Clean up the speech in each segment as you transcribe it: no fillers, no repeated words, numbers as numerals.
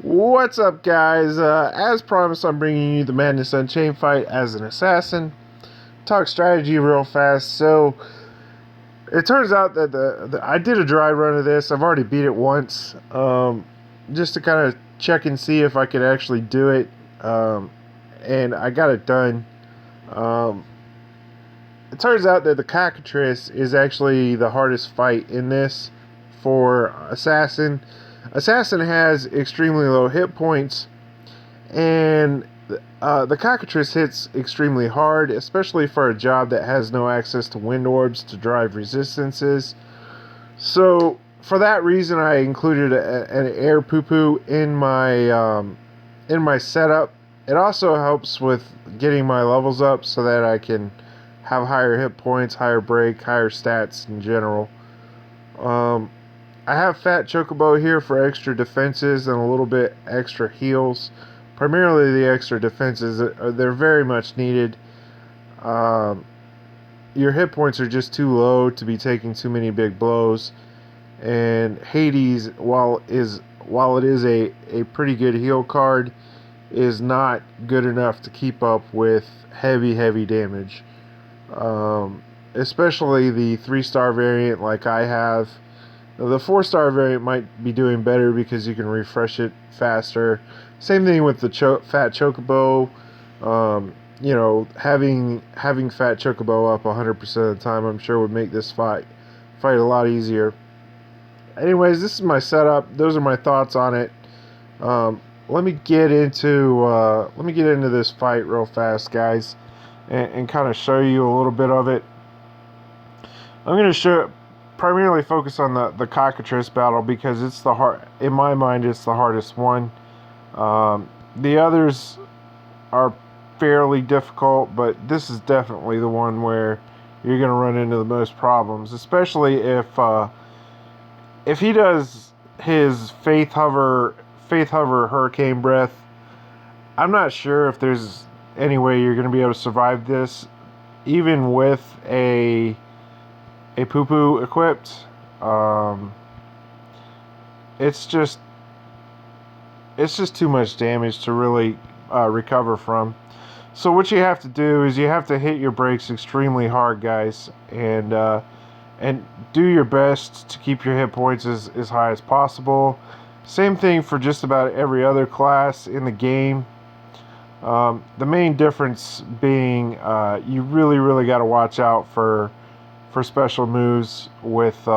What's up, guys? As promised, I'm bringing you the Madness Unchained fight as an assassin. Talk strategy real fast. So, it turns out that I did a dry run of this. I've already beat it once, just to kind of check and see if I could actually do it. And I got it done. Um, it turns out that the cockatrice is actually the hardest fight in this for Assassin. Assassin has extremely low hit points, and the cockatrice hits extremely hard, especially for a job that has no access to wind orbs to drive resistances. So, for that reason, I included an air poo-poo in my setup. It also helps with getting my levels up so that I can have higher hit points, higher break, higher stats in general. Um, I have Fat Chocobo here for extra defenses and a little bit extra heals. Primarily the extra defenses, they're very much needed. Um, your hit points are just too low to be taking too many big blows. And Hades, while it is a pretty good heal card, is not good enough to keep up with heavy damage. Especially the 3-star variant like I have. The 4-star variant might be doing better because you can refresh it faster. Same thing with the Fat Chocobo. Having Fat Chocobo up 100% of the time, I'm sure would make this fight a lot easier. Anyways, this is my setup. Those are my thoughts on it. Let me get into this fight real fast, guys, and kind of show you a little bit of it. I'm going to primarily focus on the cockatrice battle because it's in my mind, it's the hardest one. The others are fairly difficult, but this is definitely the one where you're going to run into the most problems, especially if he does his Faith Hover Hurricane Breath. I'm not sure if there's any way you're going to be able to survive this, even with a poo-poo equipped. It's just too much damage to really recover from. So what you have to do is you have to hit your brakes extremely hard, guys, and do your best to keep your hit points as high as possible. Same thing for just about every other class in the game. The main difference being you really got to watch out for special moves with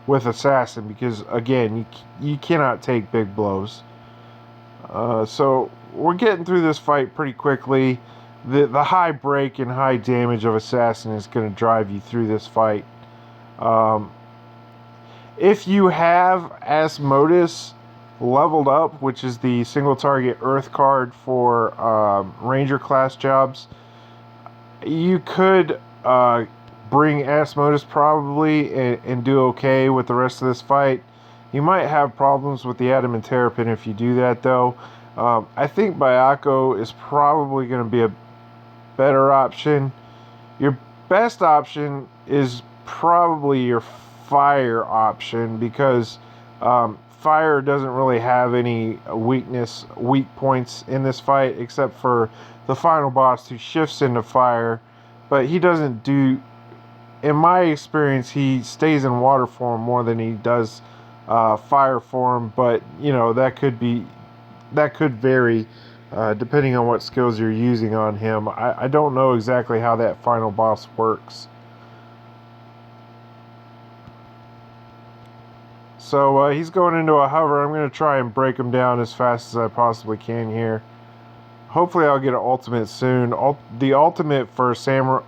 Assassin, because again you cannot take big blows. So we're getting through this fight pretty quickly. The high break and high damage of Assassin is going to drive you through this fight. If you have Asmodeus leveled up, which is the single target Earth card for Ranger class jobs, you could bring Asmodeus probably and do okay with the rest of this fight. You might have problems with the Adamant Terrapin if you do that, though. I think Bayako is probably going to be a better option. Your best option is probably your fire option, because fire doesn't really have any weak points in this fight, except for the final boss, who shifts into fire, but he doesn't do, in my experience, he stays in water form more than he does fire form. But that could vary depending on what skills you're using on him. I don't know exactly how that final boss works. So he's going into a hover. I'm going to try and break him down as fast as I possibly can here. Hopefully I'll get an ultimate soon. The ultimate for Assassin,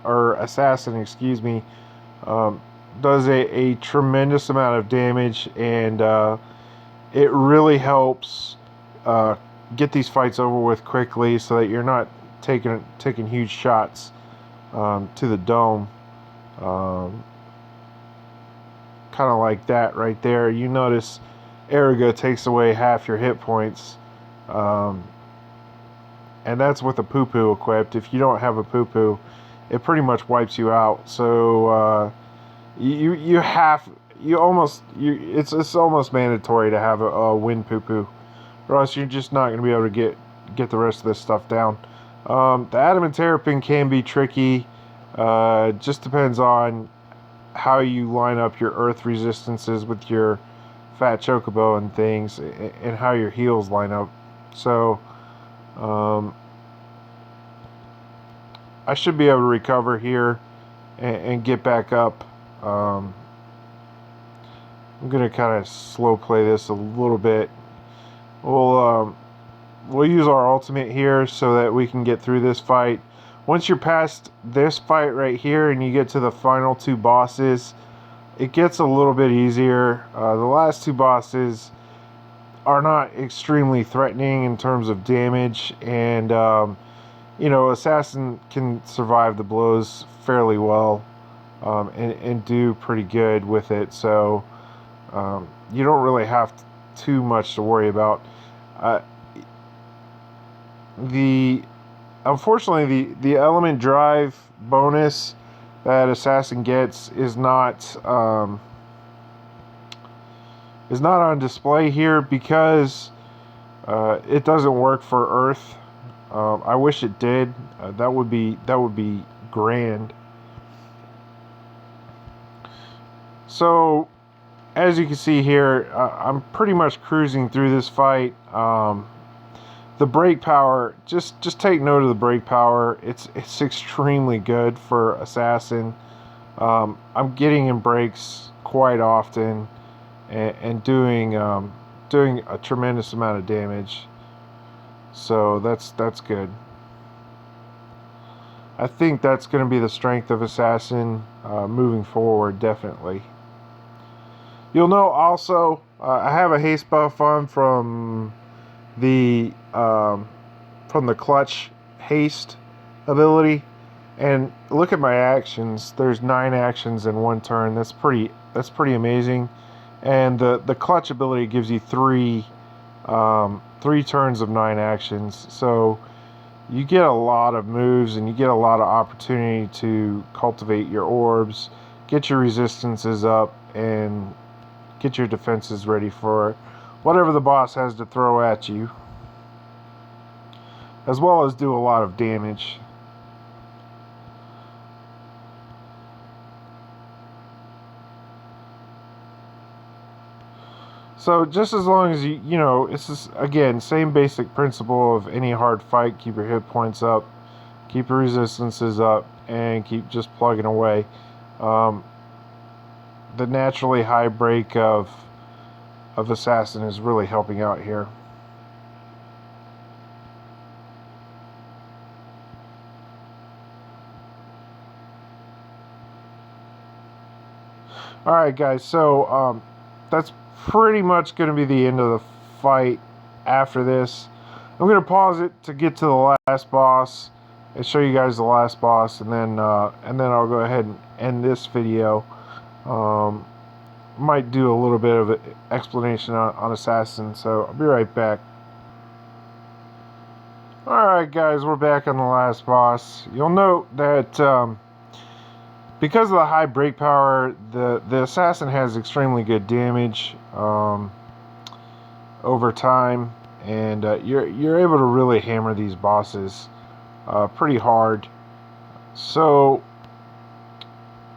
does a tremendous amount of damage, and it really helps get these fights over with quickly, so that you're not taking huge shots to the dome. Kind of like that right there. You notice Eriga takes away half your hit points, and that's with a poo-poo equipped. If you don't have a poo-poo, it pretty much wipes you out. So you have, it's almost mandatory to have a wind poo poo, or else you're just not going to be able to get the rest of this stuff down. The adamant terrapin can be tricky. Just depends on how you line up your earth resistances with your fat chocobo and things, and how your heels line up. So I should be able to recover here and get back up. I'm gonna kind of slow play this a little bit. We'll use our ultimate here so that we can get through this fight. Once you're past this fight right here and you get to the final two bosses, it gets a little bit easier. The last two bosses are not extremely threatening in terms of damage, and Assassin can survive the blows fairly well, and do pretty good with it. So you don't really have too much to worry about. Unfortunately, the element drive bonus that Assassin gets is not on display here because it doesn't work for Earth. I wish it did. That would be grand. So, as you can see here, I'm pretty much cruising through this fight. The brake power, just take note of the brake power. It's extremely good for Assassin. I'm getting in brakes quite often and doing a tremendous amount of damage. So that's good. I think that's going to be the strength of Assassin moving forward, definitely. You'll note also I have a haste buff on from the clutch haste ability, and look at my actions. There's 9 actions in one turn. That's pretty amazing. And the clutch ability gives you 3 turns of 9 actions. So you get a lot of moves and you get a lot of opportunity to cultivate your orbs, get your resistances up, and get your defenses ready for whatever the boss has to throw at you, as well as do a lot of damage. So just as long as it's just, again, same basic principle of any hard fight: keep your hit points up, keep your resistances up, and keep just plugging away. The naturally high break of Assassin is really helping out here. Alright guys, so that's pretty much going to be the end of the fight. After this, I'm going to pause it to get to the last boss and show you guys the last boss, and then I'll go ahead and end this video. Might do a little bit of an explanation on Assassin, so I'll be right back. Alright guys, we're back on the last boss. You'll note that because of the high break power, the Assassin has extremely good damage over time, and you're able to really hammer these bosses pretty hard. So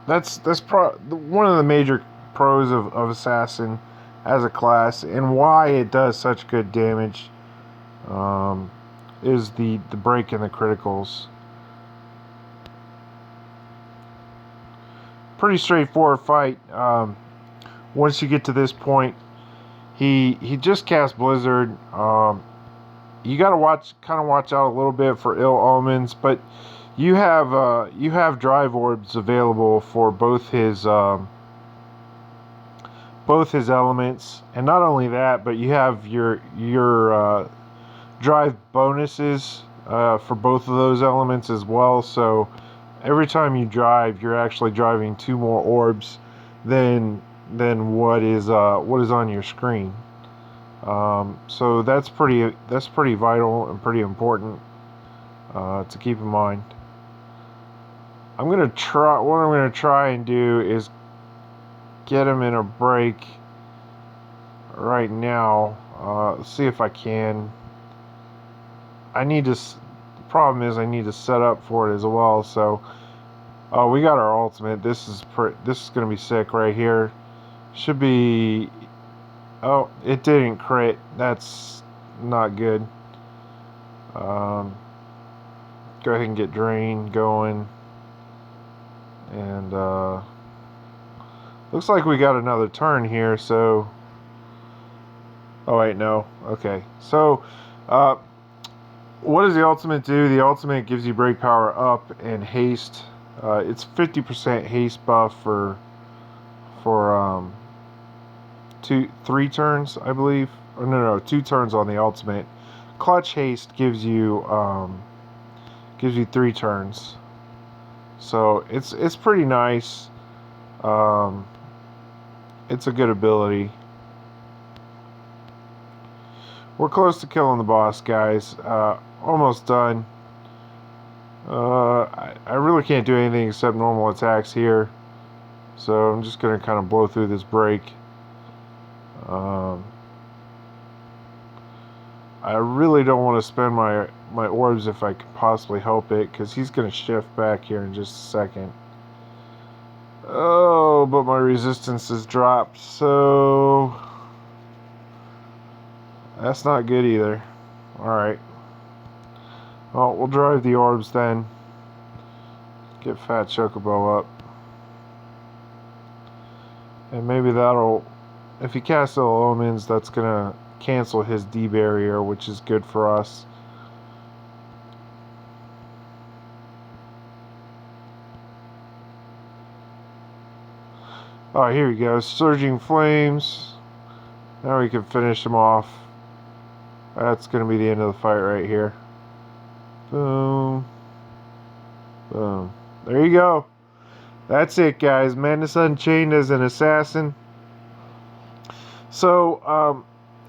that's one of the major pros of Assassin as a class, and why it does such good damage, is the break and the criticals. Pretty straightforward fight. Once you get to this point, he just cast Blizzard. You gotta watch out a little bit for ill omens, but you have drive orbs available for both his elements, and not only that, but you have your drive bonuses for both of those elements as well. So every time you drive, you're actually driving 2 more orbs than what is on your screen. So that's pretty vital and pretty important to keep in mind. What I'm gonna try and do is get him in a break right now. Let's see if I can. I need to. The problem is I need to set up for it as well. So, oh, we got our ultimate. This is gonna be sick right here. Should be. Oh, it didn't crit. That's not good. Go ahead and get drain going. And looks like we got another turn here. So. Oh wait, no. Okay. So, what does the ultimate do? The ultimate gives you break power up and haste. It's 50% haste buff for 3 turns, I believe. Or no, 2 turns on the ultimate. Clutch haste gives you 3 turns. So it's pretty nice. It's a good ability. We're close to killing the boss, guys. Almost done. I really can't do anything except normal attacks here. So I'm just going to kind of blow through this break. I really don't want to spend my orbs if I can possibly help it, because he's going to shift back here in just a second. Oh, but my resistance has dropped, so that's not good either. Alright. Well, we'll drive the orbs then. Get Fat Chocobo up. And maybe that'll... If he casts the omens, that's gonna cancel his D barrier, which is good for us. Alright, here we go. Surging Flames. Now we can finish him off. That's gonna be the end of the fight right here. Boom. Boom. There you go. That's it, guys. Madness Unchained as an assassin. So,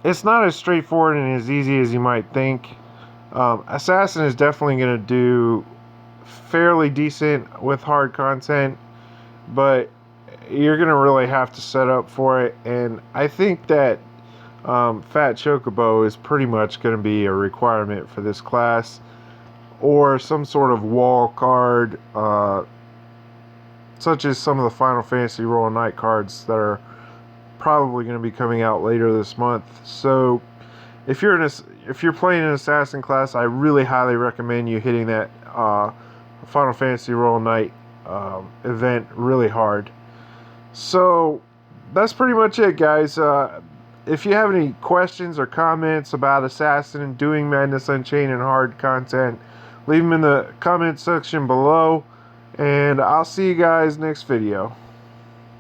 it's not as straightforward and as easy as you might think. Assassin is definitely going to do fairly decent with hard content, but you're going to really have to set up for it. And I think that Fat Chocobo is pretty much going to be a requirement for this class, or some sort of wall card, such as some of the Final Fantasy Roll Night cards that are probably going to be coming out later this month. So if you're playing an assassin class, I really highly recommend you hitting that Final Fantasy Roll Night event really hard. So that's pretty much it, guys. If you have any questions or comments about Assassin and doing Madness Unchained and hard content, leave them in the comment section below, and I'll see you guys next video.